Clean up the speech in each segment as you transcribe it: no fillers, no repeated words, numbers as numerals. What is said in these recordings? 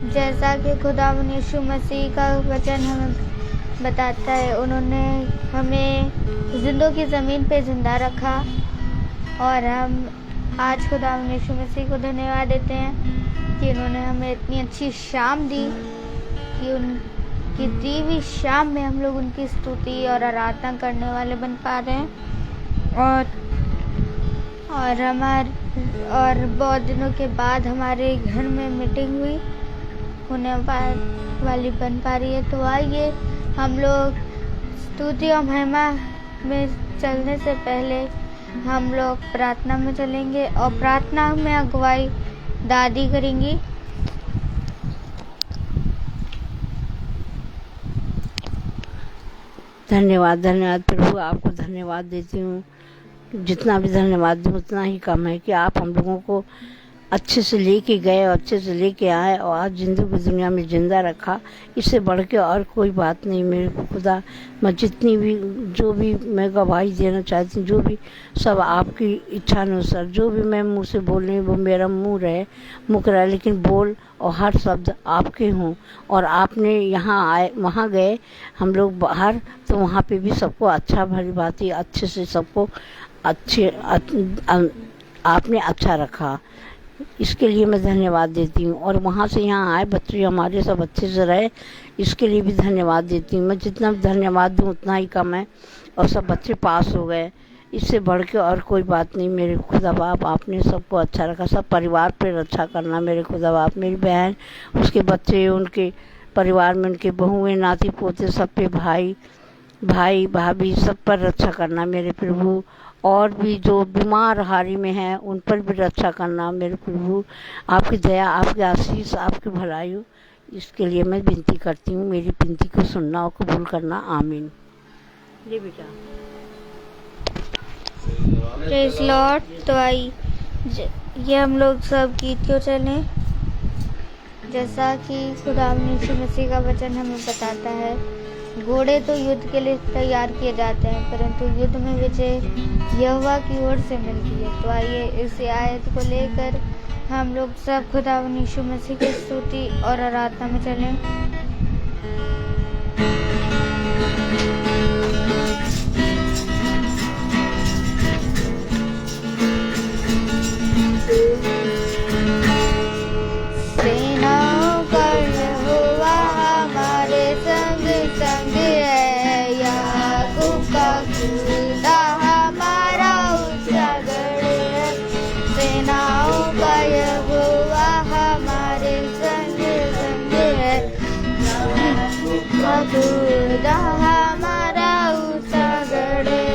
जैसा कि खुदावंद यीशु मसीह का वचन हमें बताता है, उन्होंने हमें जिंदों की ज़मीन पे जिंदा रखा और हम आज खुदावंद यीशु मसीह को धन्यवाद देते हैं कि उन्होंने हमें इतनी अच्छी शाम दी कि उनकी दी हुई शाम में हम लोग उनकी स्तुति और आराधना करने वाले बन पा रहे हैं। और बहुत दिनों के बाद हमारे घर में मीटिंग हुई होने वाली बन पा रही है। तो आइए हम लोग स्तुति और महिमा में चलने से पहले हम लोग प्रार्थना में चलेंगे और प्रार्थना में अगुवाई दादी करेंगी। धन्यवाद प्रभु, आपको धन्यवाद देती हूँ। जितना भी धन्यवाद दूँ उतना ही कम है कि आप हम लोगों को अच्छे से लेके गए और अच्छे से लेके आए और आज जिंदगी की दुनिया में जिंदा रखा। इससे बढ़ के और कोई बात नहीं मेरे खुदा। मैं जितनी भी जो भी मैं गवाही देना चाहती हूँ, जो भी सब आपकी इच्छा अनुसार जो भी मैं मुँह से बोल रही हूँ वो मेरा मुँह रहे मुख रहे, लेकिन बोल और हर शब्द आपके हों। और आपने यहाँ आए वहाँ गए हम लोग बाहर, तो वहाँ पे भी सबको अच्छा भली बात ही अच्छे से सबको आपने अच्छा रखा। इसके लिए मैं धन्यवाद देती हूँ। और वहाँ से यहाँ आए बच्चे हमारे सब अच्छे से रहे, इसके लिए भी धन्यवाद देती हूँ। मैं जितना धन्यवाद दूँ उतना ही कम है। और सब बच्चे पास हो गए, इससे बढ़ के और कोई बात नहीं मेरे खुदा बाप। आपने सबको अच्छा रखा, सब परिवार पे रक्षा करना मेरे खुदा बाप। मेरी बहन, उसके बच्चे, उनके परिवार में उनके बहुएँ नाती पोते सब पे, भाई भाभी सब पर रक्षा करना मेरे प्रभु। और भी जो बीमार हारी में हैं उन पर भी रक्षा करना मेरे प्रभु। आपकी दया, आपकी आशीष, आपकी भलाई हो, इसके लिए मैं विनती करती हूँ। मेरी विनती को सुनना और कबूल करना। आमीन। ले बेटा। Praise Lord. तो आई ये हम लोग सब गीत क्यों चलें। जैसा कि खुदावंद यीशु मसीह का वचन हमें बताता है, घोड़े तो युद्ध के लिए तैयार किए जाते हैं परंतु युद्ध में विजय यहोवा की ओर से मिलती है। तो आइए इस आयत को लेकर हम लोग सब खुदावंद यीशु मसीह की स्तुति और आराधना में चलें। सेनाओं का यहोवा हमारे संग संग है, याकूब का खुदा हमारा ऊंचा गढ़ है। सेनाओं का यहोवा हमारे संग संग है, याकूब का खुदा हमारा ऊंचा गढ़ है।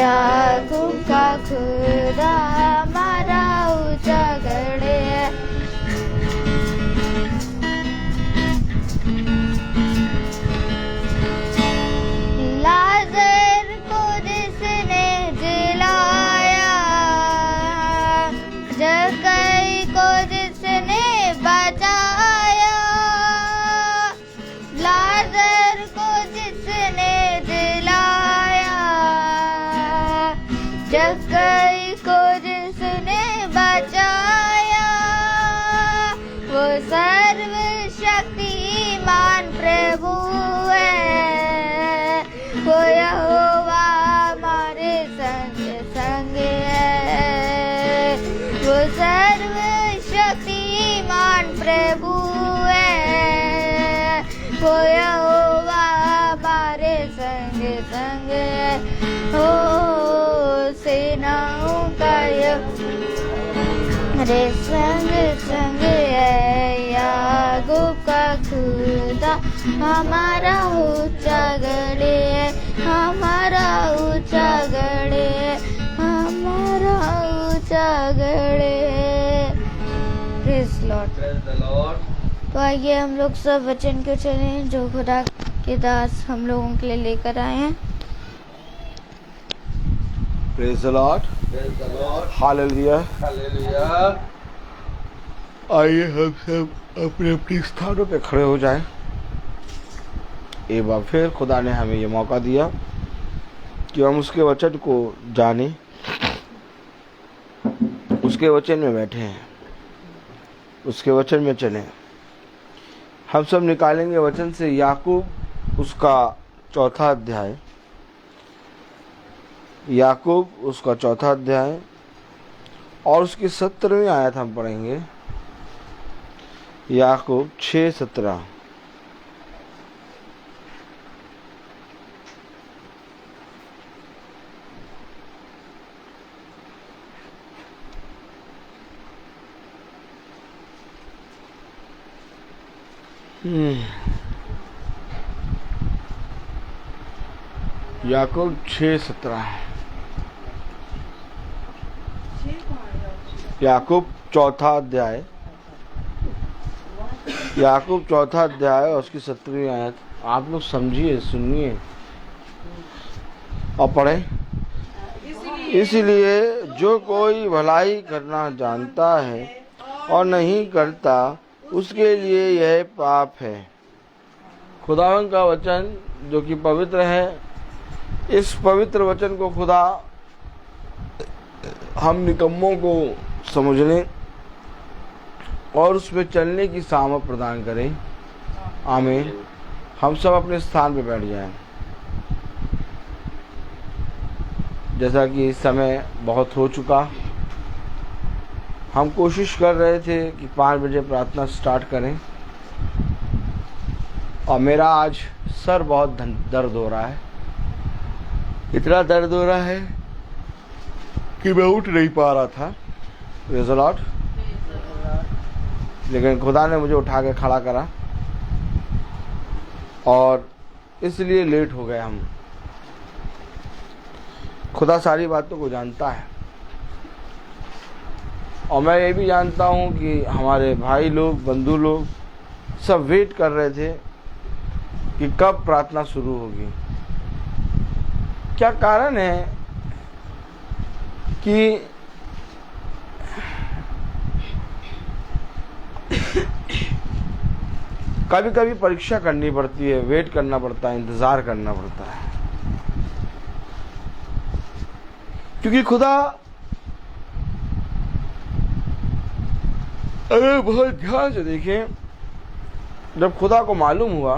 याकूब का खुदा हमारा ऊंचा गढ़ है। लाजर को जिसने जिलाया, जक्कई को जिसने बचाया, लाजर को जिसने जिलाया, जक्कई को जिसने बचाया, वो सर्वशक्तिमान प्रभु है। वो यहोवा हमारे संग संग है। वो सर्वशक्तिमान प्रभु है। वो यहोवा हमारे संग संग है। ओ सेनाओं का हमारे संग संग है। याकूब का खुदा हमारा ऊंचा गढ़ है। हमारा ऊंचा गढ़ है। हमारा ऊंचा गढ़ है। Praise Lord. तो आइए हम लोग सब वचन को चलें जो खुदा के दास हम लोगों के लिए लेकर आए हैं। Praise the Lord. हालेलुया। आइए हम सब अपने अपने स्थानों पे खड़े हो जाएं। एक बार फिर खुदा ने हमें ये मौका दिया कि हम उसके वचन को जानें, उसके वचन में बैठे हैं, उसके वचन में चलें। हम सब निकालेंगे वचन से याकूब उसका 4था अध्याय, याकूब उसका 4था अध्याय और उसकी 17वीं आयत हम पढ़ेंगे। याकूब 6:17। याकूब 6:17। याकूब 4था अध्याय, याकूब 4था अध्याय और उसकी 17वीं आयत। आप लोग समझिए, सुनिए और पढ़ें। इसलिए जो कोई भलाई करना जानता है और नहीं करता, उसके लिए यह पाप है। खुदावन का वचन जो कि पवित्र है, इस पवित्र वचन को खुदा हम निकम्मों को समझने और उसमें चलने की सामर्थ प्रदान करें। आमीन। हम सब अपने स्थान पर बैठ जाएं। जैसा कि समय बहुत हो चुका, हम कोशिश कर रहे थे कि 5 बजे प्रार्थना स्टार्ट करें और मेरा आज सर बहुत दर्द हो रहा है। इतना दर्द हो रहा है कि मैं उठ नहीं पा रहा था। Praise the Lord. लेकिन खुदा ने मुझे उठा के खड़ा करा और इसलिए लेट हो गए हम। खुदा सारी बातों को जानता है और मैं ये भी जानता हूँ कि हमारे भाई लोग, बंधु लोग सब वेट कर रहे थे कि कब प्रार्थना शुरू होगी। क्या कारण है कि कभी कभी परीक्षा करनी पड़ती है, वेट करना पड़ता है, इंतज़ार करना पड़ता है, क्योंकि खुदा अगर बहुत ध्यान से देखें, जब खुदा को मालूम हुआ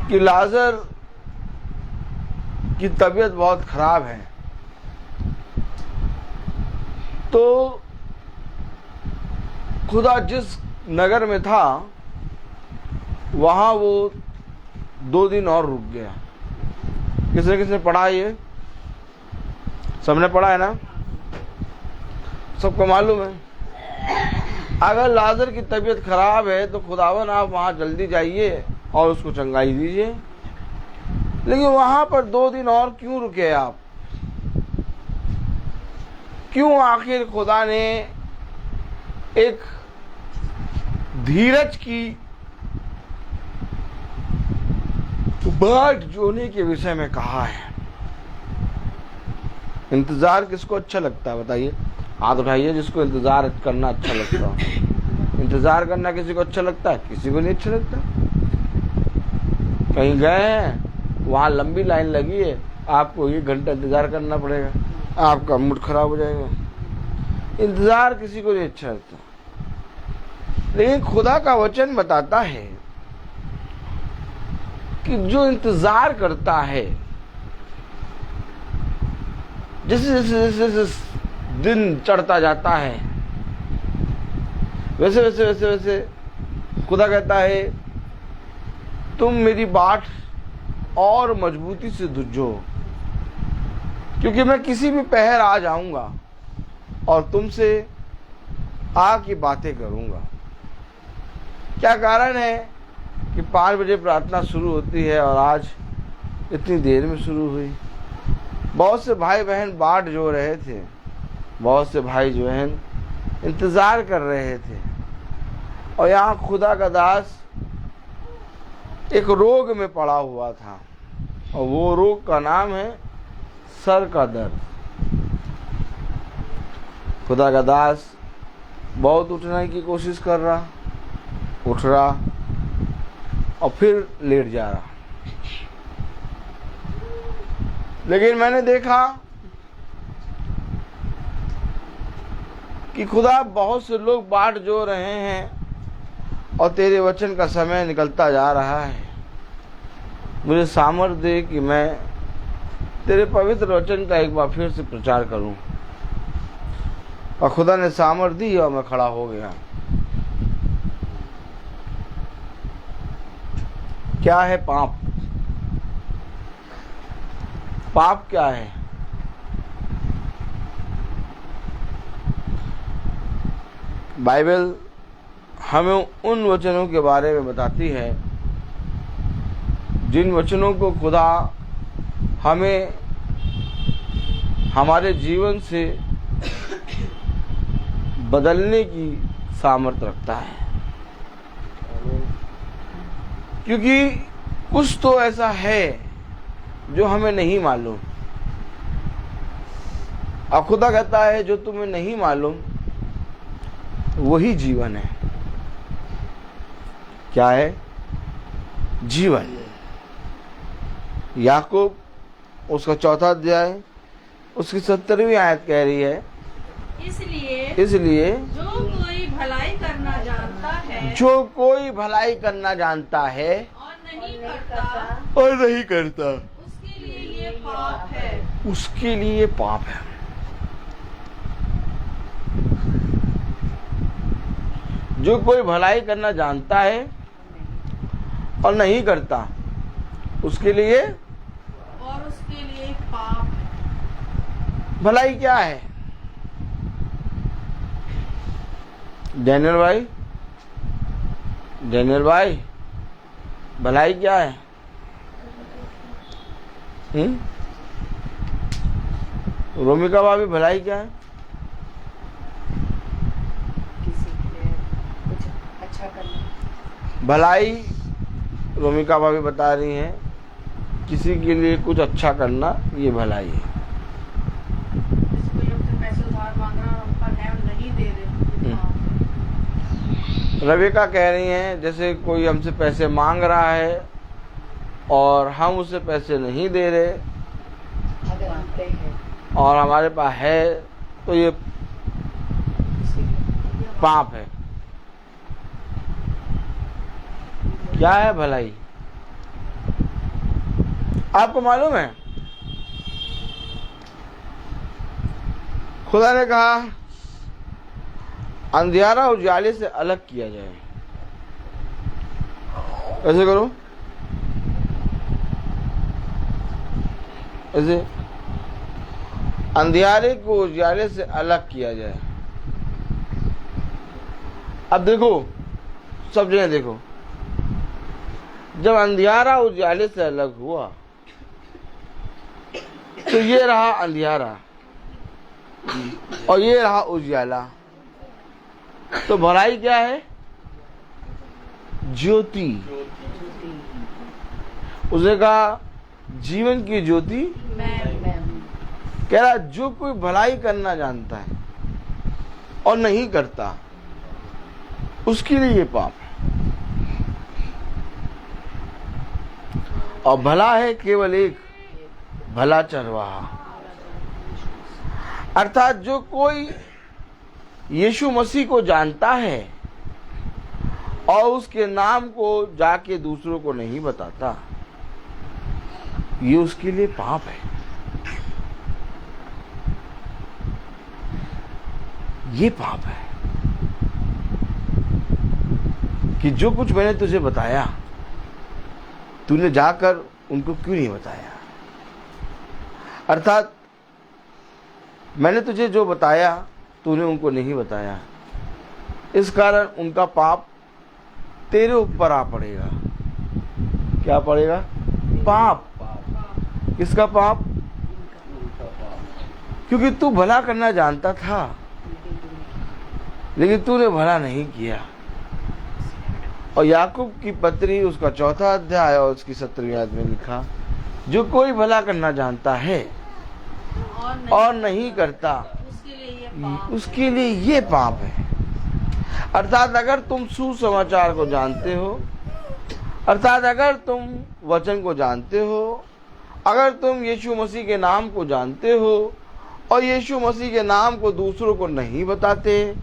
कि लाजर की तबीयत बहुत खराब है, तो खुदा जिस नगर में था वहाँ वो 2 दिन और रुक गया। किसने पढ़ा? ये सबने पढ़ा है ना, सबको मालूम है। अगर लाजर की तबीयत खराब है तो खुदावन आप वहाँ जल्दी जाइए और उसको चंगाई दीजिए। लेकिन वहां पर 2 दिन और क्यों रुके आप? क्यों आखिर खुदा ने एक धीरज की बाट जोने के विषय में कहा है? इंतजार किसको अच्छा लगता है बताइए? हाथ उठाइए जिसको इंतजार करना अच्छा लगता हो। इंतजार करना किसी को अच्छा लगता है? किसी को नहीं अच्छा लगता। कहीं गए हैं, वहां लंबी लाइन लगी है, आपको 1 घंटा इंतजार करना पड़ेगा, आपका मूड खराब हो जाएगा। इंतजार किसी को नहीं अच्छा लगता। लेकिन खुदा का वचन बताता है कि जो इंतजार करता है, जैसे जैसे जैसे दिन चढ़ता जाता है, वैसे वैसे वैसे वैसे खुदा कहता है तुम मेरी बाट और मजबूती से दूझो, क्योंकि मैं किसी भी पहर आ जाऊंगा और तुमसे आके बातें करूंगा। क्या कारण है कि 5 बजे प्रार्थना शुरू होती है और आज इतनी देर में शुरू हुई? बहुत से भाई बहन बाट जो रहे थे, बहुत से भाई जो हैं इंतजार कर रहे थे, और यहाँ खुदा का दास एक रोग में पड़ा हुआ था, और वो रोग का नाम है सर का दर्द। खुदा का दास बहुत उठने की कोशिश कर रहा, उठ रहा और फिर लेट जा रहा। लेकिन मैंने देखा कि खुदा बहुत से लोग बाट जो रहे हैं और तेरे वचन का समय निकलता जा रहा है। मुझे सामर्थ्य दे कि मैं तेरे पवित्र वचन का एक बार फिर से प्रचार करूं। और खुदा ने सामर्थ्य दी और मैं खड़ा हो गया। क्या है पाप? पाप क्या है? बाइबल हमें उन वचनों के बारे में बताती है जिन वचनों को खुदा हमें हमारे जीवन से बदलने की सामर्थ्य रखता है। क्योंकि कुछ तो ऐसा है जो हमें नहीं मालूम, और खुदा कहता है जो तुम्हें नहीं मालूम वही जीवन है। क्या है? जीवन। याकूब उसका 4था अध्याय उसकी 17वीं आयत कह रही है, इसलिए जो कोई भलाई करना जानता है, जो कोई भलाई करना जानता है और नहीं करता, उसके लिए ये पाप है। उसके लिए पाप है। जो कोई भलाई करना जानता है और नहीं करता, उसके लिए पाप है। भलाई क्या है? डैनियल भाई भलाई क्या है? रोमिका भाभी भलाई क्या है? किसी के लिए कुछ अच्छा करना। भलाई रोमिका भाभी बता रही हैं किसी के लिए कुछ अच्छा करना, ये भलाई है। कोई हमसे पैसे उधार मांग रहा है, हम है नहीं दे रहे। रविका कह रही हैं जैसे कोई हमसे पैसे मांग रहा है और हम उसे पैसे नहीं दे रहे, अगर आप पे है और हमारे पास है तो ये पाप है। क्या है भलाई? आपको मालूम है खुदा ने कहा अंधियारा उजाले से अलग किया जाए। ऐसे करो, ऐसे अंधियारे को उजाले से अलग किया जाए। अब देखो, सब जगह देखो, जब अंधियारा उजाले से अलग हुआ तो ये रहा अंधियारा और ये रहा उजाला। तो भलाई क्या है? ज्योति। उसने कहा जीवन की ज्योति कह रहा जो कोई भलाई करना जानता है और नहीं करता उसके लिए ये पाप है। और भला है केवल एक, भला चरवाहा। अर्थात जो कोई यीशु मसीह को जानता है और उसके नाम को जाके दूसरों को नहीं बताता, ये उसके लिए पाप है। ये पाप है कि जो कुछ मैंने तुझे बताया तूने जाकर उनको क्यों नहीं बताया। अर्थात मैंने तुझे जो बताया तूने उनको नहीं बताया, इस कारण उनका पाप तेरे ऊपर आ पड़ेगा। क्या पड़ेगा? पाप। किसका पाप? क्योंकि तू भला करना जानता था लेकिन तूने भला नहीं किया। और याकूब की पत्री उसका 4 अध्याय और उसकी 17वीं आयत में लिखा, जो कोई भला करना जानता है और नहीं करता उसके लिए ये पाप है। अर्थात अगर तुम सुसमाचार को जानते हो, अर्थात अगर तुम वचन को जानते हो, अगर तुम यीशु मसीह के नाम को जानते हो और यीशु मसीह के नाम को दूसरों को नहीं बताते,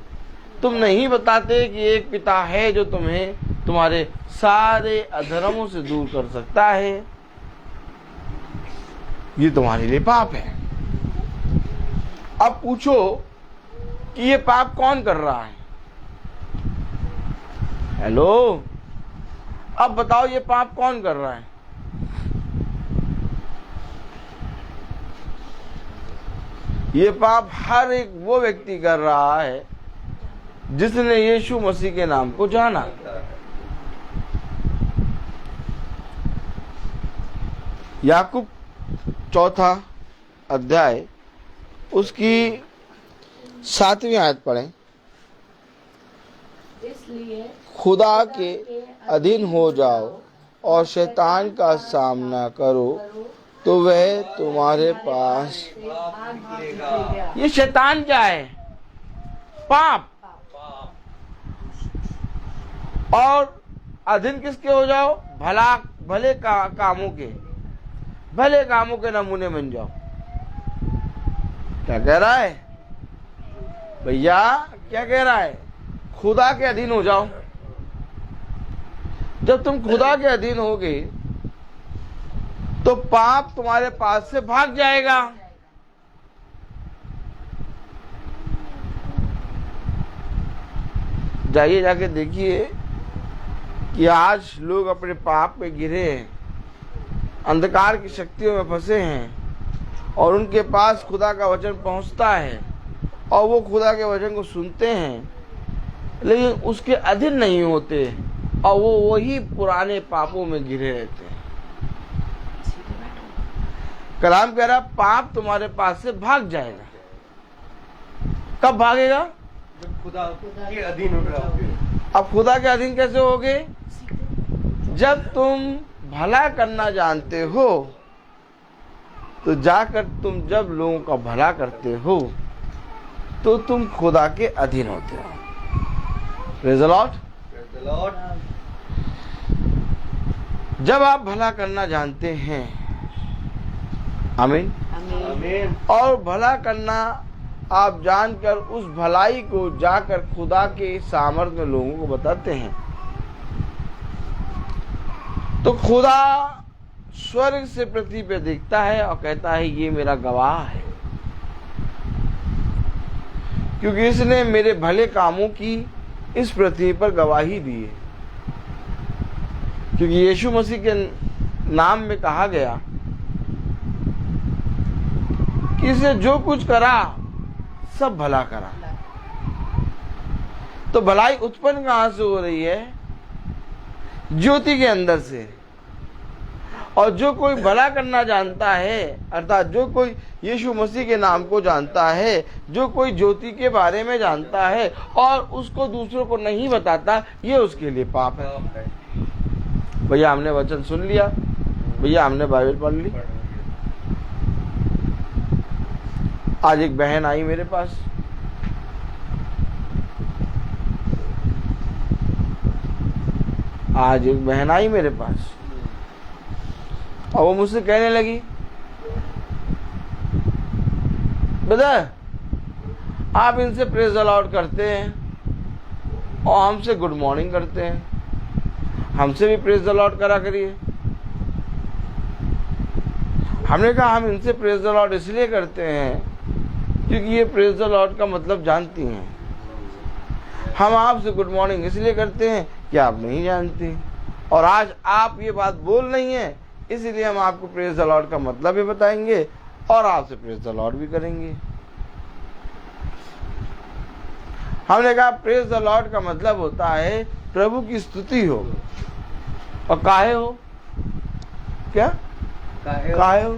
तुम नहीं बताते कि एक पिता है जो तुम्हें तुम्हारे सारे अधर्मों से दूर कर सकता है, ये तुम्हारे लिए पाप है। अब पूछो कि ये पाप कौन कर रहा है? हेलो, अब बताओ ये पाप कौन कर रहा है? ये पाप हर एक वो व्यक्ति कर रहा है जिसने यीशु मसीह के नाम को जाना। याकूब 4 अध्याय उसकी 7वीं आयत पढ़ें। इसलिए खुदा के अधीन हो जाओ और शैतान का सामना करो तो वह तुम्हारे पास। ये शैतान क्या है? पाप। और अधीन किसके हो जाओ? भले कामों के, भले कामों के नमूने बन जाओ। क्या कह रहा है भैया? क्या कह रहा है? खुदा के अधीन हो जाओ। जब तुम खुदा के अधीन होगे तो पाप तुम्हारे पास से भाग जाएगा। जाइए, जाके देखिए कि आज लोग अपने पाप में गिरे हैं, अंधकार की शक्तियों में फंसे हैं और उनके पास खुदा का वचन पहुंचता है और वो खुदा के वचन को सुनते हैं लेकिन उसके अधीन नहीं होते और वो वही पुराने पापों में गिरे रहते हैं। कलाम कह रहा पाप तुम्हारे पास से भाग जाएगा। कब भागेगा? जब खुदा के अधीन हो गया। अब खुदा के अधीन कैसे होगे? जब तुम भला करना जानते हो तो जाकर तुम जब लोगों का भला करते हो तो तुम खुदा के अधीन होते हो। Praise the Lord. जब आप भला करना जानते हैं, आमीन, आमीन। और भला करना आप जानकर उस भलाई को जाकर खुदा के सामर्थ्य में लोगों को बताते हैं तो खुदा स्वर्ग से पृथ्वी पे देखता है और कहता है ये मेरा गवाह है, क्योंकि इसने मेरे भले कामों की इस पृथ्वी पर गवाही दी है। क्योंकि यीशु मसीह के नाम में कहा गया कि इसने जो कुछ करा सब भला करा। तो भलाई उत्पन्न कहां से हो रही है? ज्योति के अंदर से। और जो कोई भला करना जानता है, अर्थात जो कोई यीशु मसीह के नाम को जानता है, जो कोई ज्योति के बारे में जानता है और उसको दूसरों को नहीं बताता, ये उसके लिए पाप है। भैया हमने वचन सुन लिया, भैया हमने बाइबल पढ़ ली। आज एक बहन आई मेरे पास, और वो मुझसे कहने लगी, ब्रदर आप इनसे प्रेज द लॉर्ड करते हैं और हमसे गुड मॉर्निंग करते हैं, हमसे भी प्रेज द लॉर्ड करा करिए। हमने कहा हम इनसे प्रेज द लॉर्ड इसलिए करते हैं क्योंकि ये प्रेज द लॉर्ड का मतलब जानती हैं। हम आपसे गुड मॉर्निंग इसलिए करते हैं कि आप नहीं जानती, और आज आप ये बात बोल रही हैं, इसलिए हम आपको प्रेज द लॉर्ड का मतलब भी बताएंगे और आपसे प्रेज द लॉर्ड भी करेंगे। हमने कहा प्रेज द लॉर्ड का मतलब होता है प्रभु की स्तुति हो। और काहे हो? क्या काहे हो?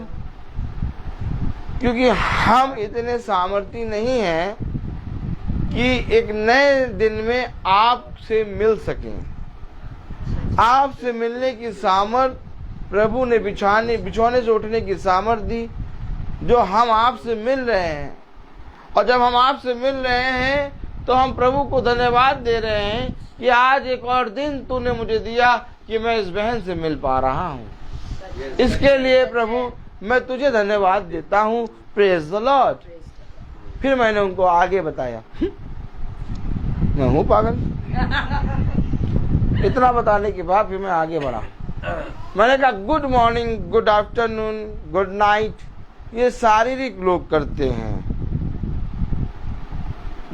क्योंकि हम इतने सामर्थी नहीं हैं कि एक नए दिन में आपसे मिल सकें। आपसे मिलने की सामर्थ प्रभु ने बिछौने से उठने की सामर्थ दी, जो हम आपसे मिल रहे हैं। और जब हम आपसे मिल रहे हैं तो हम प्रभु को धन्यवाद दे रहे हैं कि आज एक और दिन तूने मुझे दिया कि मैं इस बहन से मिल पा रहा हूँ। इसके लिए प्रभु मैं तुझे धन्यवाद देता हूँ। Praise the Lord. फिर मैंने उनको आगे बताया, मैं हूँ पागल। इतना बताने के बाद फिर मैं आगे बढ़ा। मैंने कहा good morning, good afternoon, good night ये शारीरिक लोग करते हैं,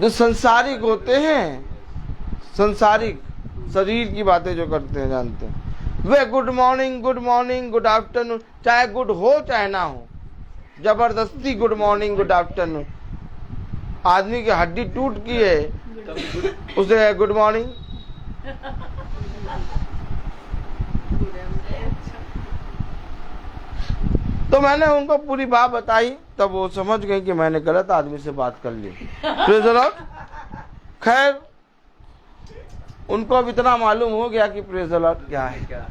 जो संसारिक होते हैं, संसारिक शरीर की बातें जो करते हैं, जानते हैं वे गुड मॉर्निंग, गुड आफ्टरनून, चाहे गुड हो चाहे ना हो, जबरदस्ती गुड मॉर्निंग, गुड आफ्टरनून। आदमी की हड्डी टूट की है, उसे गुड मॉर्निंग। तो मैंने उनको पूरी बात बताई, तब वो समझ गई कि मैंने गलत आदमी से बात कर ली। Praise the Lord. खैर उनको अब इतना मालूम हो गया कि प्रेज़ द लॉर्ड क्या है।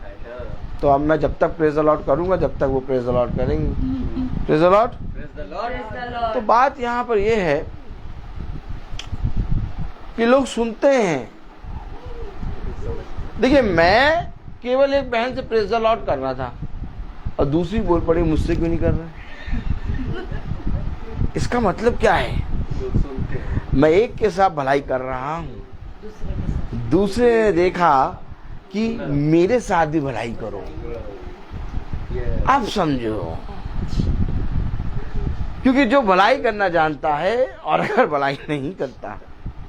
तो अब मैं जब तक प्रेज़ द लॉर्ड करूंगा, जब तक वो प्रेज़ द लॉर्ड करेंगे। Praise the Lord. तो बात यहाँ पर ये है कि लोग सुनते हैं। देखिए मैं केवल एक बहन से प्रेज़ द लॉर्ड कर रहा था और दूसरी बोल पड़ी मुझसे क्यों नहीं कर रहे। इसका मतलब क्या है? मैं एक के साथ भलाई कर रहा हूँ, दूसरे ने देखा कि मेरे साथ भी भलाई करो। आप समझो, क्योंकि जो भलाई करना जानता है और अगर भलाई नहीं करता,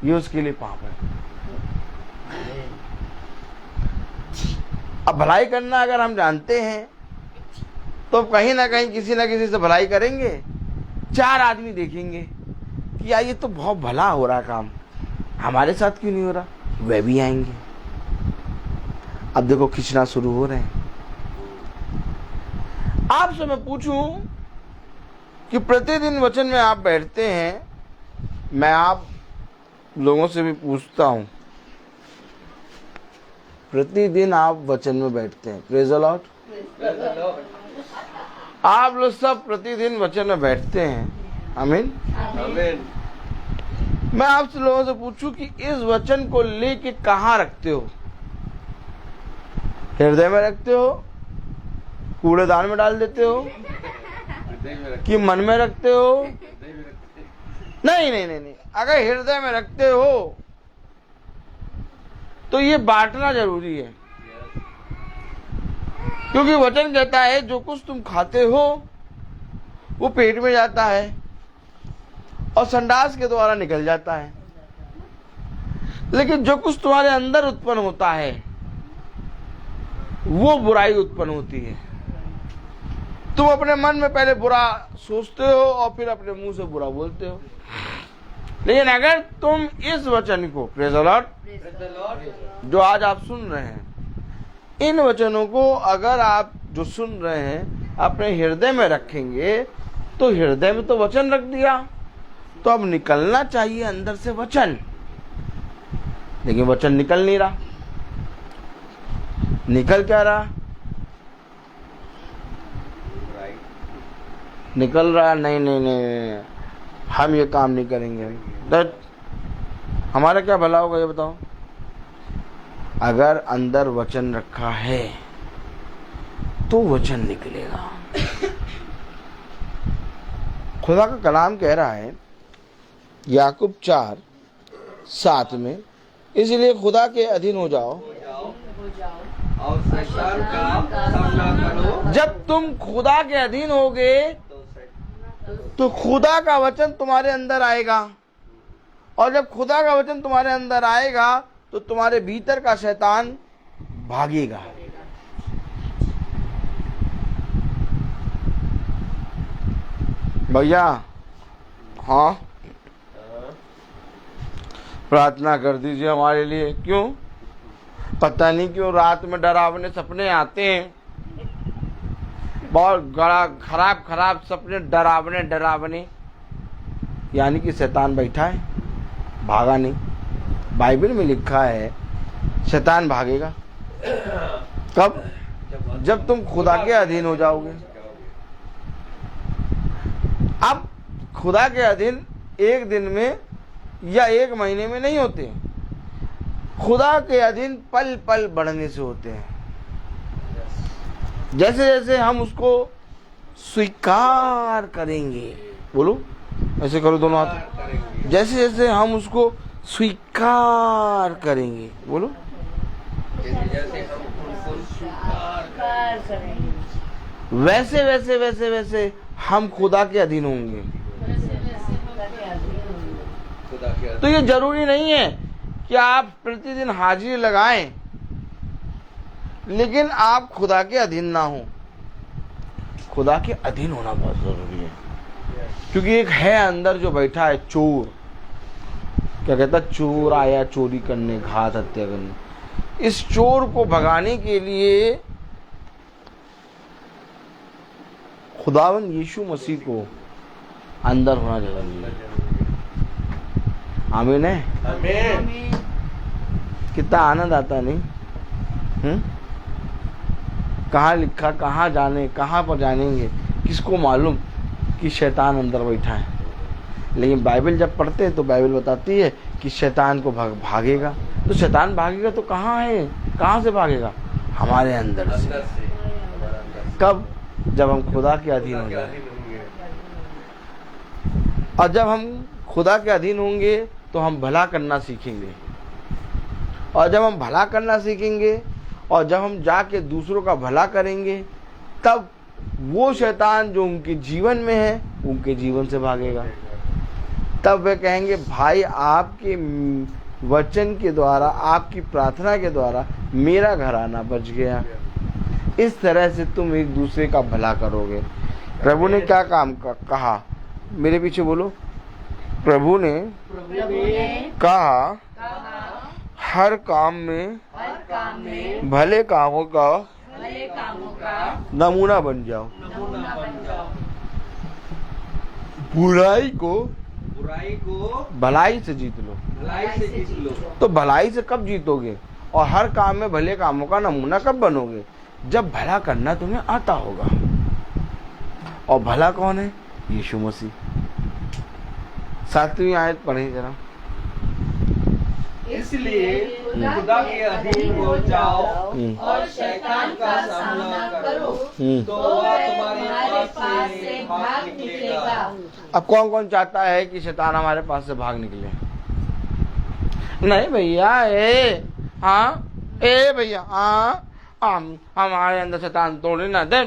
ये उसके लिए पाप है। अब भलाई करना अगर हम जानते हैं तो कहीं ना कहीं किसी ना किसी से भलाई करेंगे। चार आदमी देखेंगे कि यार ये तो बहुत भला हो रहा काम, हमारे साथ क्यों नहीं हो रहा, वे भी आएंगे। अब देखो खींचना शुरू हो रहे हैं। आपसे मैं पूछूं कि प्रतिदिन वचन में आप बैठते हैं, मैं आप लोगों से भी पूछता हूं, प्रतिदिन आप वचन में बैठते हैं। Praise the Lord. आप लोग सब प्रतिदिन वचन में बैठते हैं। आमीन आमीन। मैं आपसे लोगों से पूछूं कि इस वचन को लेके कहाँ रखते हो? हृदय में रखते हो, कूड़ेदान में डाल देते हो, कि मन में रखते हो? नहीं नहीं नहीं नहीं। अगर हृदय में रखते हो तो ये बांटना जरूरी है, क्योंकि वचन कहता है जो कुछ तुम खाते हो वो पेट में जाता है और संडास के द्वारा निकल जाता है, लेकिन जो कुछ तुम्हारे अंदर उत्पन्न होता है वो बुराई उत्पन्न होती है। तुम अपने मन में पहले बुरा सोचते हो और फिर अपने मुंह से बुरा बोलते हो। लेकिन अगर तुम इस वचन को, प्रेज़ द लॉर्ड, जो आज आप सुन रहे हैं, इन वचनों को अगर आप जो सुन रहे हैं अपने हृदय में रखेंगे, तो हृदय में तो वचन रख दिया, तो अब निकलना चाहिए अंदर से वचन, लेकिन वचन निकल नहीं रहा। निकल क्या रहा? निकल रहा नहीं नहीं नहीं, हम ये काम नहीं करेंगे, दैट हमारा क्या भला होगा ये बताओ। अगर अंदर वचन रखा है तो वचन निकलेगा। खुदा का कलाम कह रहा है याकूब 4:7 में, इसलिए खुदा के अधीन हो जाओ और शैतान का सामना करो। जब तुम खुदा के अधीन होगे तो खुदा का वचन तुम्हारे अंदर आएगा, और जब खुदा का वचन तुम्हारे अंदर आएगा तो तुम्हारे भीतर का शैतान भागेगा। भैया हाँ, प्रार्थना कर दीजिए हमारे लिए। क्यों? पता नहीं क्यों रात में डरावने सपने आते हैं, बहुत खराब खराब सपने, डरावने। यानी कि शैतान बैठा है, भागा नहीं। बाइबल में लिखा है शैतान भागेगा कब? जब तुम खुदा के अधीन हो जाओगे। अब खुदा के अधीन एक दिन में या एक महीने में नहीं होते, खुदा के अधीन पल पल बढ़ने से होते हैं। जैसे जैसे हम उसको स्वीकार करेंगे, बोलो ऐसे करो दोनों हाथ, जैसे जैसे हम उसको स्वीकार करेंगे, बोलो जैसे हम उनको स्वीकार करेंगे, वैसे वैसे वैसे वैसे हम खुदा के अधीन होंगे। खुदा के तो ये जरूरी नहीं है कि आप प्रतिदिन हाजिरी लगाएं, लेकिन आप खुदा के अधीन ना हो। खुदा के अधीन होना बहुत जरूरी है, क्योंकि एक है अंदर जो बैठा है चोर। क्या कहता? चोर आया चोरी करने, घात हत्या करने। इस चोर को भगाने के लिए खुदावंद यीशु मसीह को अंदर होना जरूरी है। आमीन है। आमीन। कितना आनंद आता नहीं? कहाँ लिखा, कहाँ जाने, कहाँ पर जानेंगे, किसको मालूम कि शैतान अंदर बैठा है। लेकिन बाइबल जब पढ़ते हैं तो बाइबल बताती है कि शैतान को भागेगा। तो शैतान भागेगा तो कहाँ है? कहाँ से भागेगा? हमारे अंदर से। कब? जब हम खुदा के अधीन हो जाए। और जब हम खुदा के अधीन होंगे तो हम भला करना सीखेंगे, और जब हम भला करना सीखेंगे और जब हम जाके दूसरों का भला करेंगे, तब वो शैतान जो उनके जीवन में है उनके जीवन से भागेगा। तब वे कहेंगे भाई आपके वचन के द्वारा, आपकी प्रार्थना के द्वारा मेरा घराना बच गया। इस तरह से तुम एक दूसरे का भला करोगे। प्रभु ने क्या काम कहा? मेरे पीछे बोलो। प्रभु ने कहा हर काम में भले कामों का नमूना बन जाओ, बुराई को भलाई से जीत लो। तो भलाई से कब जीतोगे और हर काम में भले कामों का नमूना कब बनोगे? जब भला करना तुम्हें आता होगा। और भला कौन है? यीशु मसीह। 7वीं आयत पढ़ें जरा। इसलिए खुदा के अधीन हो जाओ और शैतान का सामना करो, तो वह तुम्हारे पास से भाग निकलेगा। अब कौन कौन चाहता है कि शैतान हमारे पास से भाग निकले? नहीं भैया, भैया हमारे अंदर शैतान तोड़े ना दे।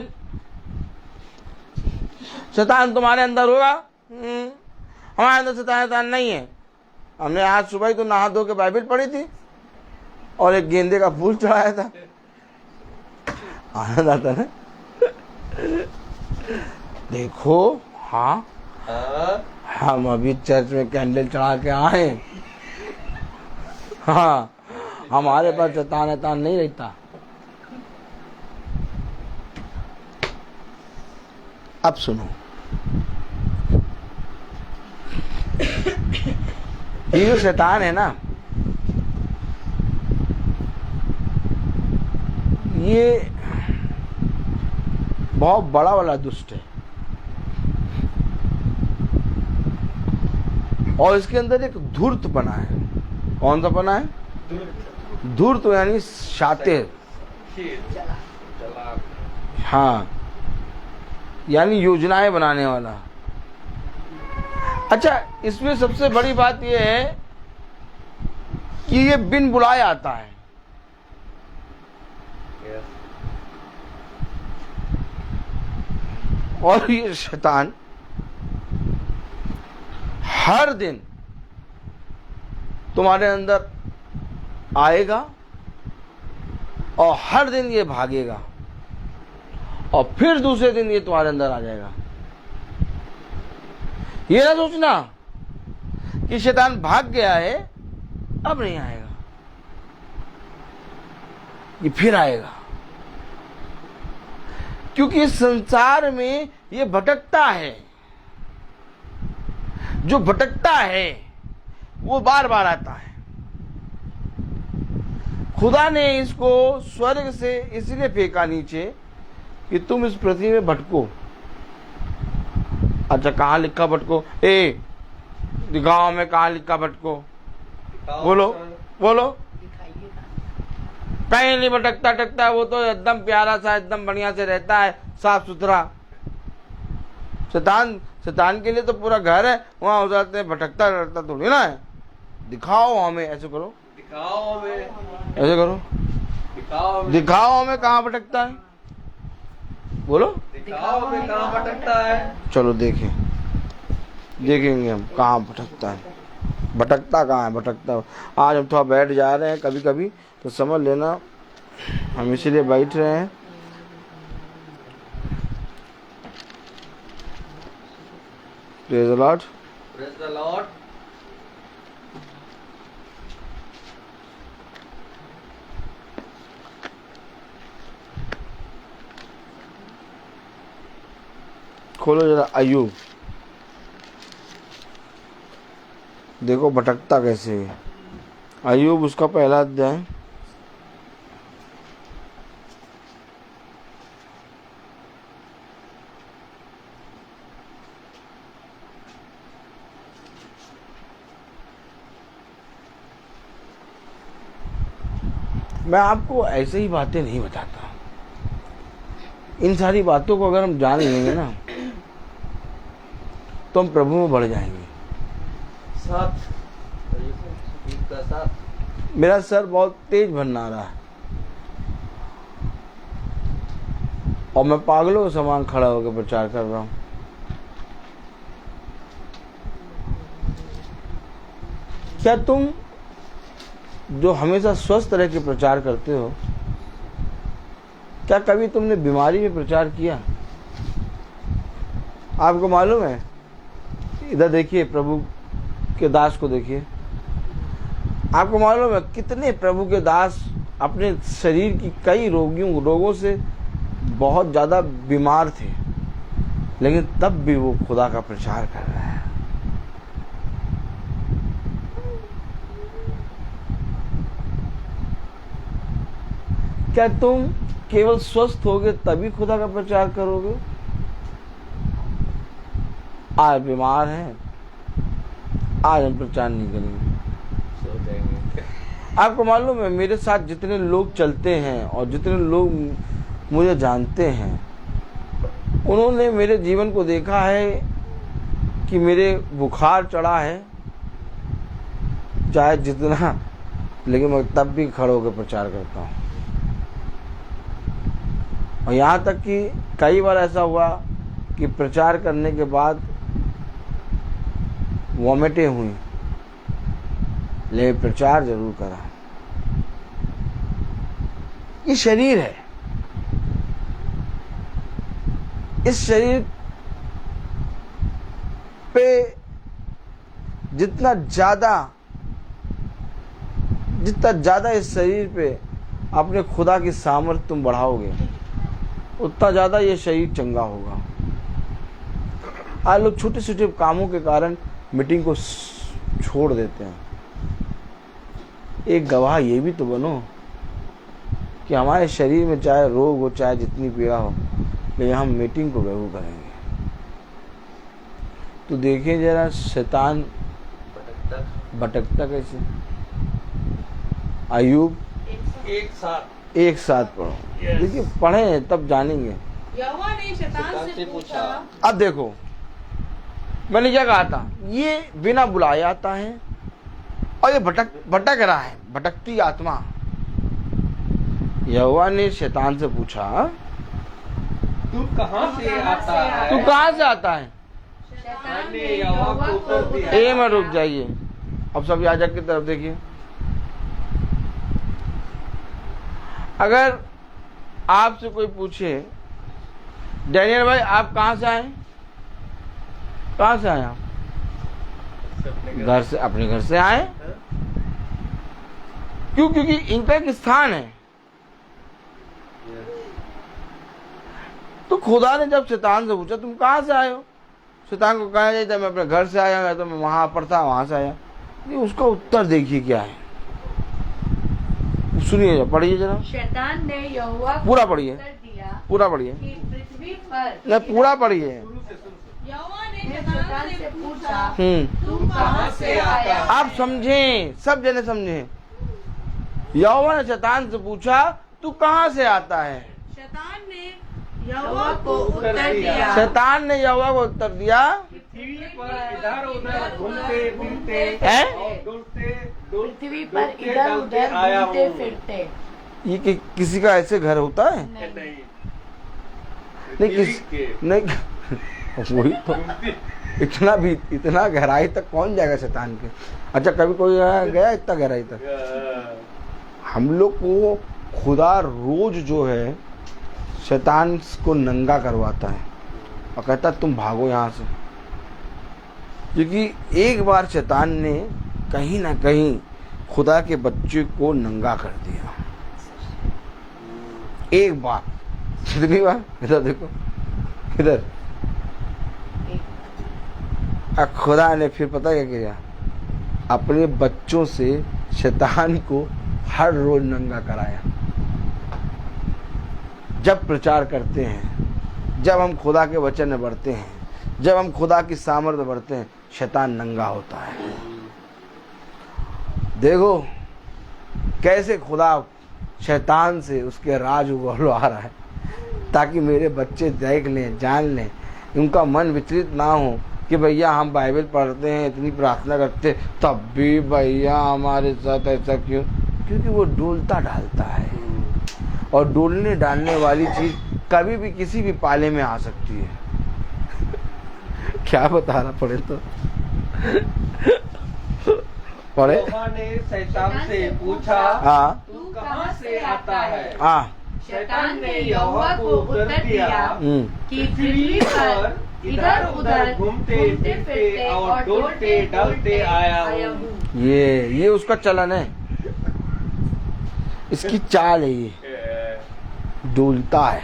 शैतान तुम्हारे अंदर होगा, हमारे अंदर शैतान नहीं है। हमने आज सुबह ही तो नहा धो के बाइबल पढ़ी थी और एक गेंदे का फूल चढ़ाया था। आनंद आता ना। देखो हाँ, हम अभी चर्च में कैंडल चढ़ा के आए। हाँ, हमारे पास शैतान नहीं रहता। अब सुनो, ये जो शैतान है ना, ये बहुत बड़ा वाला दुष्ट है और इसके अंदर एक धूर्त बना है। कौन सा बना है? धूर्त यानी शातिर, हाँ, यानी योजनाएं बनाने वाला। अच्छा, इसमें सबसे बड़ी बात यह है कि ये बिन बुलाए आता है। और ये शैतान हर दिन तुम्हारे अंदर आएगा और हर दिन ये भागेगा और फिर दूसरे दिन ये तुम्हारे अंदर आ जाएगा। ये ना सोचना कि शैतान भाग गया है अब नहीं आएगा, ये फिर आएगा, क्योंकि इस संसार में ये भटकता है। जो भटकता है वो बार बार आता है। खुदा ने इसको स्वर्ग से इसलिए फेंका नीचे कि तुम इस पृथ्वी में भटको। अच्छा, कहाँ लिखा भटको? दिखाओ में कहाँ लिखा भटको? बोलो बोलो। कहीं नहीं भटकता टकता, वो तो एकदम प्यारा सा, एकदम बढ़िया से रहता है, साफ सुथरा। शैतान के लिए तो पूरा घर है, वहां हो जाते हैं, भटकता रहता थोड़ी ना है। दिखाओ हमें, ऐसे करो, दिखाओ हमें, ऐसे करो, दिखाओ हमें कहाँ भटकता है। बोलो, दिखाओ हमें कहाँ भटकता है। चलो देखेंगे हम कहाँ भटकता है। भटकता कहाँ है? भटकता आज हम थोड़ा बैठ जा रहे हैं, कभी कभी तो समझ लेना हम इसीलिए बैठ रहे हैं। Praise the Lord. Praise the Lord. खोलो जरा अय्यूब, देखो भटकता कैसे है। अय्यूब उसका पहला अध्याय, मैं आपको ऐसे ही बातें नहीं बताता। इन सारी बातों को अगर हम जान लेंगे ना तो हम प्रभु में बढ़ जाएंगे। मेरा सर बहुत तेज भन्ना रहा है और मैं पागलों के समान खड़ा होकर प्रचार कर रहा हूं। क्या तुम जो हमेशा स्वस्थ रह के प्रचार करते हो, क्या कभी तुमने बीमारी में प्रचार किया? आपको मालूम है, इधर देखिए, प्रभु के दास को देखिए, आपको मालूम है कितने प्रभु के दास अपने शरीर की कई रोगों से बहुत ज्यादा बीमार थे, लेकिन तब भी वो खुदा का प्रचार कर रहे हैं। क्या तुम केवल स्वस्थ होगे तभी खुदा का प्रचार करोगे? आज बीमार हैं, आज हम प्रचार नहीं करेंगे। आपको मालूम है, मेरे साथ जितने लोग चलते हैं और जितने लोग मुझे जानते हैं, उन्होंने मेरे जीवन को देखा है कि मेरे बुखार चढ़ा है चाहे जितना, लेकिन मैं तब भी खड़े होकर प्रचार करता हूँ। और यहाँ तक कि कई बार ऐसा हुआ कि प्रचार करने के बाद वॉमिटें हुई, लेकिन प्रचार जरूर करा। ये शरीर है, इस शरीर पे जितना ज्यादा इस शरीर पे अपने खुदा की सामर्थ्य तुम बढ़ाओगे, उतना ज्यादा ये शरीर चंगा होगा। आज लोग छोटे छोटे कामों के कारण मीटिंग को छोड़ देते हैं। एक गवाह ये भी तो बनो कि हमारे शरीर में चाहे रोग हो, चाहे जितनी पीड़ा हो, लेकिन हम मीटिंग को बेहू करेंगे। तो देखिए जरा शैतान भटकता कैसे। अय्यूब एक साथ पढ़ो। देखिए पढ़े तब जानेंगे। यहोवा ने शैतान से पूछा। अब देखो मैंने क्या कहा था, ये बिना बुलाए आता है और ये भटक रहा है, भटकती आत्मा। यहोवा ने शैतान से पूछा, तू कहाँ से आता है? तू कहाँ से आता है? शैतान ने यहोवा को उत्तर दिया। ए में रुक जाइए। अब सब याजक की तरफ देखिए। अगर आपसे कोई पूछे, डैनियल भाई आप कहाँ से आए? कहाँ से आए आप? घर से, अपने घर से आए। क्यों? क्योंकि इनका एक स्थान है। तो खुदा ने जब शैतान से पूछा तुम कहाँ से आए हो, शैतान को कहना चाहिए मैं अपने घर से आया, मैं तो मैं वहां पर था, वहां से आया। उसका उत्तर देखिए क्या है, सुनिए, पढ़िए जरा। शैतान ने यहोवा को पूरा पढ़िए, उत्तर दिया पूरा पढ़िए, कि पृथ्वी पर नहीं पूरा पढ़िए। यहोवा ने शैतान से पूछा, तू कहाँ से आया? आप समझें, सब जने समझें। यहोवा ने शैतान से पूछा तू कहाँ से आता है? शैतान ने यहोवा को उत्तर दिया। शैतान ने यहोवा को उत्तर दिया, पृथ्वी पर इधर उधर घूमते फिरते हैं? और पृथ्वी पर इधर उधर घूमते फिरते। ये किसी का ऐसे घर होता है? नहीं वही तो, इतना गहराई तक कौन जाएगा शैतान के? अच्छा कभी कोई गया इतना गहराई तक? हम लोग को खुदा रोज जो है शैतान को नंगा करवाता है और कहता है तुम भागो यहाँ से। क्योंकि एक बार शैतान ने कहीं ना कहीं खुदा के बच्चे को नंगा कर दिया। एक बार, कितनी बार? इधर देखो, इधर। खुदा ने फिर पता क्या किया, अपने बच्चों से शैतान को हर रोज नंगा कराया। जब प्रचार करते हैं, जब हम खुदा के वचन में बढ़ते हैं, जब हम खुदा की सामर्थ्य बढ़ते हैं, शैतान नंगा होता है। देखो कैसे खुदा शैतान से उसके राज उगलवा रहा है, ताकि मेरे बच्चे देख लें, जान लें, उनका मन विचलित ना हो कि भैया हम बाइबल पढ़ते हैं, इतनी प्रार्थना करते, तब भी भैया हमारे साथ ऐसा क्यों? क्योंकि वो डोलता डालता है, और डोलने डालने वाली चीज कभी भी किसी भी पाले में आ सकती है। क्या बता रहा पढ़े तो पढ़े। यहोवा ने शैतान से पूछा, हाँ तू कहाँ से आता है? हाँ शैतान ने यहोवा को उत्तर दिया कि पृथ्वी पर इधर उधर घूमते फिरते और डोलते डालते आया हूँ। ये उसका चलन है, इसकी चाल है। ये डोलता है,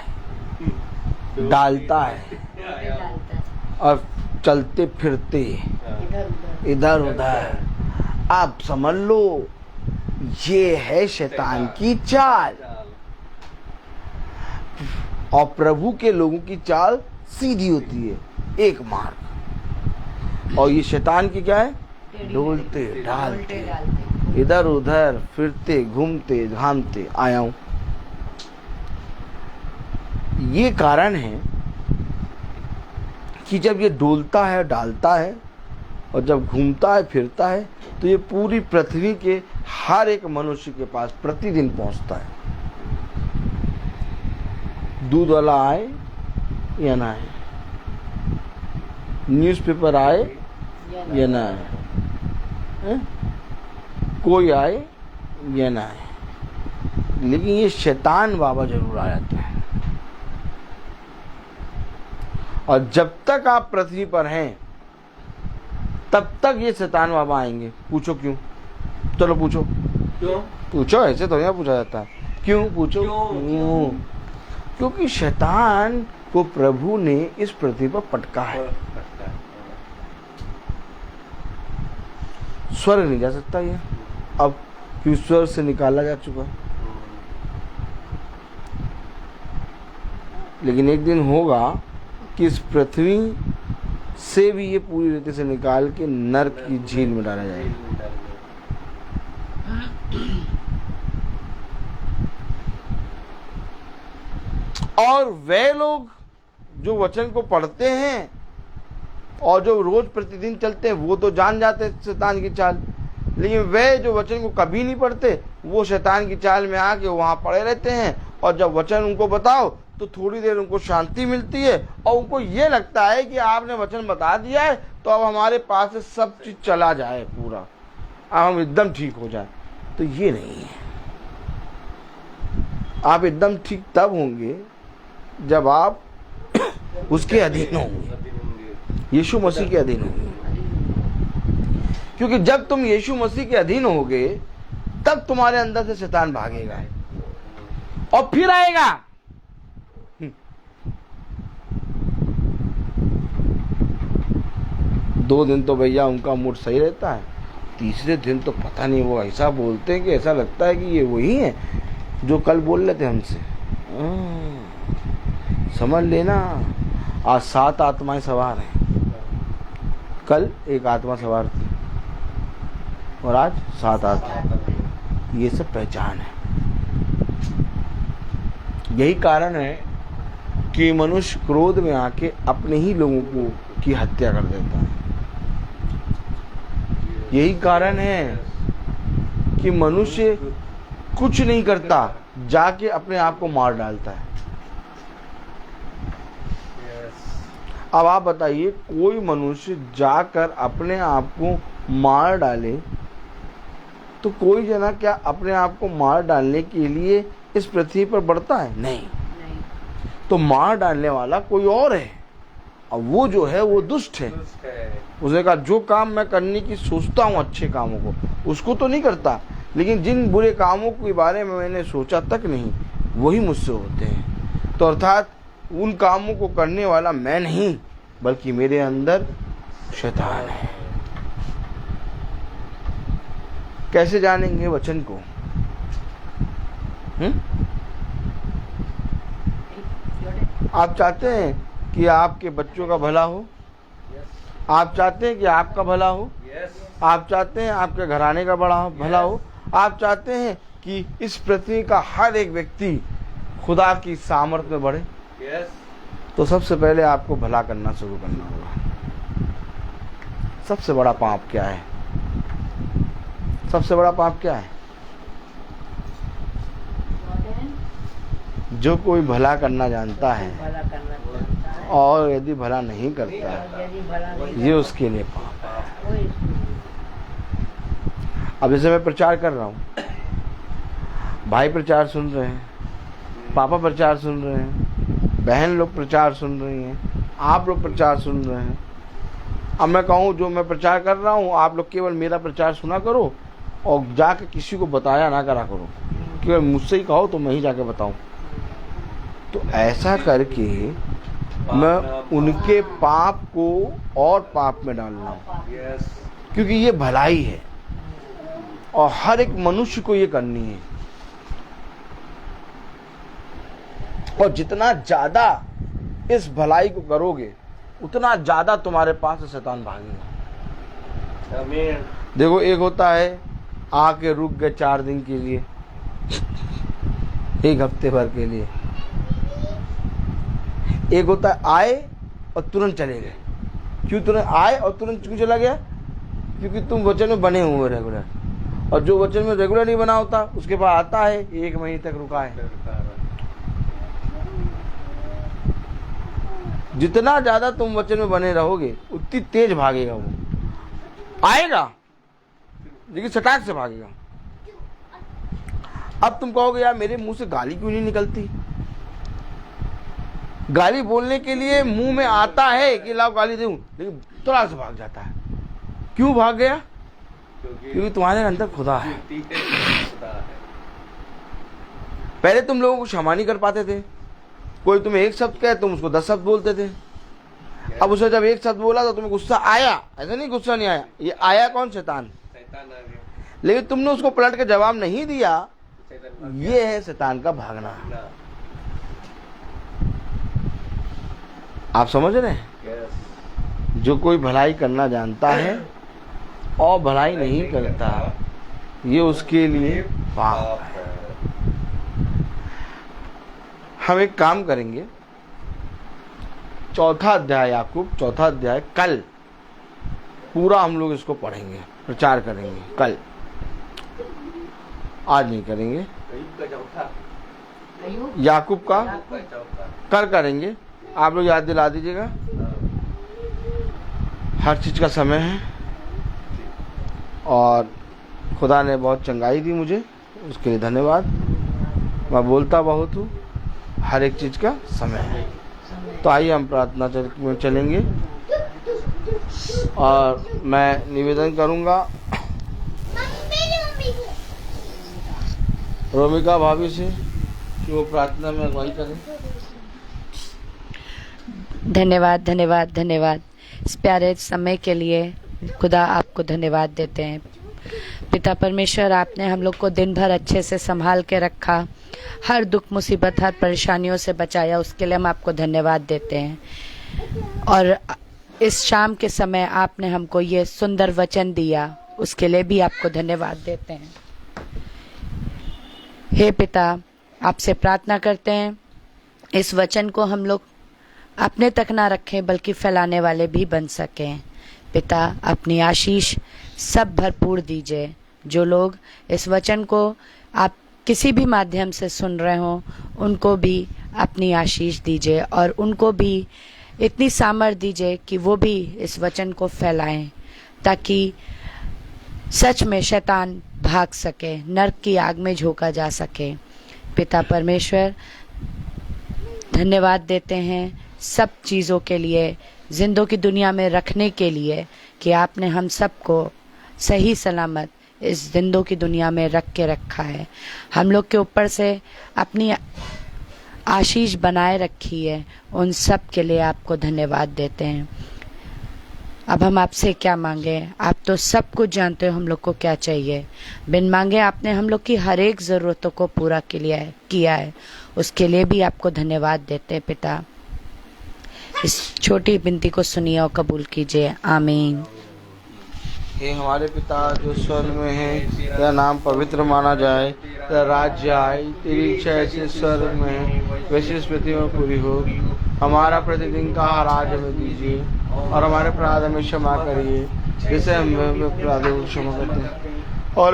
डालता है और चलते फिरते इधर उधर। आप समझ लो ये है शैतान की चाल। और प्रभु के लोगों की चाल सीधी होती है, एक मार्ग। और ये शैतान की क्या है? डोलते डालते, इधर उधर फिरते घूमते घामते आया हूं। ये कारण है कि जब ये डोलता है, डालता है और जब घूमता है, फिरता है, तो ये पूरी पृथ्वी के हर एक मनुष्य के पास प्रतिदिन पहुंचता है। दूध वाला आए या ना आए, न्यूज़पेपर आए या ना आए, कोई आए या ना आए, लेकिन ये शैतान बाबा जरूर आ जाता है। और जब तक आप पृथ्वी पर हैं तब तक ये शैतान बाबा आएंगे। पूछो क्यों? चलो पूछो क्यों? पूछो, ऐसे तो नहीं पूछा जाता। क्यों? पूछो क्यों? क्योंकि शैतान को प्रभु ने इस पृथ्वी पर पटका है। स्वर्ग नहीं जा सकता ये, अब क्योंकि स्वर्ग से निकाला जा चुका है। लेकिन एक दिन होगा कि इस पृथ्वी से भी ये पूरी रीति से निकाल के नरक की झील में डाला जाएगा। और वे लोग जो वचन को पढ़ते हैं और जो रोज प्रतिदिन चलते हैं वो तो जान जाते हैं शैतान की चाल, लेकिन वे जो वचन को कभी नहीं पढ़ते वो शैतान की चाल में आके वहां पड़े रहते हैं। और जब वचन उनको बताओ तो थोड़ी देर उनको शांति मिलती है और उनको ये लगता है कि आपने वचन बता दिया है तो अब हमारे पास से सब चीज चला जाए पूरा, अब हम एकदम ठीक हो जाए। तो ये नहीं है। आप एकदम ठीक तब होंगे जब आप उसके अधीन होंगे, यीशु मसीह के अधीन होंगे। क्योंकि जब तुम यीशु मसीह के अधीन होगे तब तुम्हारे अंदर से शैतान भागेगा और फिर आएगा। दो दिन तो भैया उनका मूड सही रहता है, तीसरे दिन तो पता नहीं वो ऐसा बोलते हैं कि ऐसा लगता है कि ये वही है जो कल बोल रहे थे हमसे। समझ लेना, आज 7 आत्माएं सवार हैं, कल एक आत्मा सवार थी और आज 7 आत्मा। ये सब पहचान है। यही कारण है कि मनुष्य क्रोध में आके अपने ही लोगों को की हत्या कर देता है। यही कारण है कि मनुष्य कुछ नहीं करता, जाके अपने आप को मार डालता है। अब आप बताइए, कोई मनुष्य जाकर अपने आप को मार डाले तो कोई जना क्या अपने आप को मार डालने के लिए इस पृथ्वी पर बढ़ता है? नहीं। तो मार डालने वाला कोई और है, और वो जो है वो दुष्ट है। उसने कहा जो काम मैं करने की सोचता हूँ अच्छे कामों को, उसको तो नहीं करता, लेकिन जिन बुरे कामों के बारे में मैंने सोचा तक नहीं, वही मुझसे होते हैं। तो अर्थात उन कामों को करने वाला मैं नहीं, बल्कि मेरे अंदर शैतान है। कैसे जानेंगे वचन को? आप चाहते हैं कि आपके बच्चों का भला हो, आप चाहते हैं कि आपका भला हो, आप चाहते हैं आपके घराने का बड़ा भला हो, आप चाहते हैं कि इस पृथ्वी का हर एक व्यक्ति खुदा की सामर्थ में बढ़े, तो सबसे पहले आपको भला करना शुरू करना होगा। सबसे बड़ा पाप क्या है? सबसे बड़ा पाप क्या है? जो कोई भला करना जानता है और यदि भला नहीं करता है, ये उसके लिए पाप है। अब जैसे मैं प्रचार कर रहा हूँ, भाई प्रचार सुन रहे हैं, पापा प्रचार सुन रहे हैं, बहन लोग प्रचार सुन रही हैं, आप लोग प्रचार सुन रहे हैं। अब मैं कहूँ जो मैं प्रचार कर रहा हूँ आप लोग केवल मेरा प्रचार सुना करो और जाके किसी को बताया ना करा करो, केवल मुझसे ही कहो तो मैं ही जाके बताऊँ। तो ऐसा करके मैं उनके पाप को और पाप में डाल रहा हूँ, क्योंकि ये भलाई है और हर एक मनुष्य को ये करनी है। और जितना ज्यादा इस भलाई को करोगे उतना ज्यादा तुम्हारे पास से शैतान भागेगा। देखो, एक होता है आके रुक गए 4 दिन के लिए, 1 हफ्ते भर के लिए। एक होता है आए और तुरंत चले गए। क्यों तुरंत आए और तुरंत क्यों चला गया? क्योंकि तुम वचन में बने हुए रेगुलर, और जो वचन में रेगुलर नहीं बना होता उसके पास आता है 1 महीने तक रुका है। जितना ज्यादा तुम वचन में बने रहोगे उतनी तेज भागेगा वो। आएगा लेकिन सटाक से भागेगा। अब तुम कहोगे यार मेरे मुंह से गाली क्यों नहीं निकलती? गाली बोलने के लिए मुंह में आता है कि लाओ गाली दूं, लेकिन थोड़ा से भाग जाता है। क्यों भाग गया? क्योंकि तुम्हारे अंदर खुदा है। पहले तुम लोगों को क्षमा नहीं कर पाते थे। कोई तुम्हें 1 शब्द कहे तुम उसको 10 शब्द बोलते थे। अब उसे जब 1 शब्द बोला तो तुम्हें गुस्सा आया। ऐसा नहीं गुस्सा नहीं आया, ये आया कौन? शैतान। शैतान आ गया। लेकिन तुमने उसको पलट के जवाब नहीं दिया। शैतान भाग ये है शैतान का भागना। गया। आप समझ रहे हैं? Yes. जो कोई भलाई करना जानता है और भलाई नहीं करता, ये उसके लिए पाप है। हम एक काम करेंगे, चौथा अध्याय याकूब, चौथा अध्याय कल पूरा हम लोग इसको पढ़ेंगे, प्रचार करेंगे कल, आज नहीं करेंगे। अय्यूब का चौथा, याकूब का का चौथा। कल करेंगे। आप लोग याद दिला दीजिएगा। हर चीज का समय है और खुदा ने बहुत चंगाई दी मुझे, उसके लिए धन्यवाद। मैं बोलता बहुत हूँ, हर एक चीज का समय है। तो आइए हम प्रार्थना में चलेंगे और मैं निवेदन करूंगा रोमिका भाभी से कि वो प्रार्थना में अगुवाई करें। धन्यवाद धन्यवाद धन्यवाद इस प्यारे समय के लिए खुदा आपको धन्यवाद देते हैं। पिता परमेश्वर, आपने हम लोग को दिन भर अच्छे से संभाल के रखा, हर दुख मुसीबत हर परेशानियों से बचाया, उसके लिए हम आपको धन्यवाद देते हैं। और इस शाम के समय आपने हमको ये सुंदर वचन दिया, उसके लिए भी आपको धन्यवाद देते हैं। हे पिता, आपसे प्रार्थना करते हैं इस वचन को हम लोग अपने तक ना रखें बल्कि फैलाने वाले भी बन सकें। पिता, अपनी आशीष सब भरपूर दीजिए। जो लोग इस वचन को आप किसी भी माध्यम से सुन रहे हों, उनको भी अपनी आशीष दीजिए और उनको भी इतनी सामर्थ्य दीजिए कि वो भी इस वचन को फैलाएं, ताकि सच में शैतान भाग सके, नरक की आग में झोंका जा सके। पिता परमेश्वर, धन्यवाद देते हैं सब चीज़ों के लिए, जिंदों की दुनिया में रखने के लिए कि आपने हम सबको सही सलामत इस जिंदों की दुनिया में रख के रखा है। हम लोग के ऊपर से अपनी आशीष बनाए रखी है, उन सब के लिए आपको धन्यवाद देते हैं। अब हम आपसे क्या मांगे? आप तो सब कुछ जानते हो हम लोग को क्या चाहिए। बिन मांगे आपने हम लोग की हर एक ज़रूरतों को पूरा किया है, उसके लिए भी आपको धन्यवाद देते हैं। पिता, इस छोटी विनती को सुनिए और कबूल कीजिए। आमीन। हे हमारे पिता जो स्वर्ग में है, तेरा नाम पवित्र माना जाए, तेरा राज्य आए, तेरी इच्छा ऐसे स्वर्ग में है वैसे इस पृथ्वी में पूरी हो। हमारा प्रतिदिन का आहार आज हमें दीजिए और हमारे अपराध हमें क्षमा करिए जैसे हम अपराधों को क्षमा करते हैं, और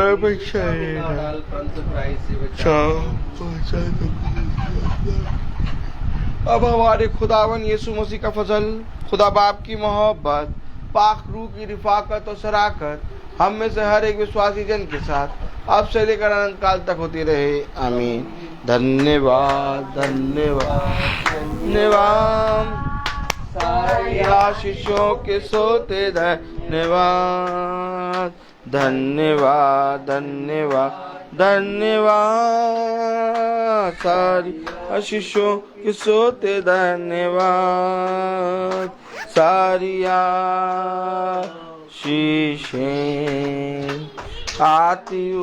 अब हमारे खुदावन यीशु मसीह का फजल, खुदा बाप की मोहब्बत, पाक रूह की रिफाकत और शराकत हम में से हर एक विश्वासी जन के साथ अब से लेकर अनंत काल तक होती रहे। आमीन। धन्यवाद धन्यवाद धन्यवाद, सारी आशीषों के सोते धन्यवाद धन्यवाद धन्यवाद धन्यवाद, सारी आशीषों के सोते धन्यवाद, सारी आशीषें आती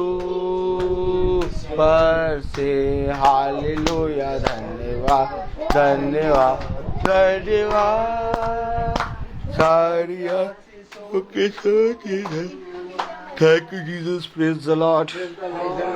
ऊपर से। हालेलुया, धन्यवाद धन्यवाद धन्यवाद, सारी आशीषों के सोते धन्यवाद। Thank you, Jesus. Praise the Lord.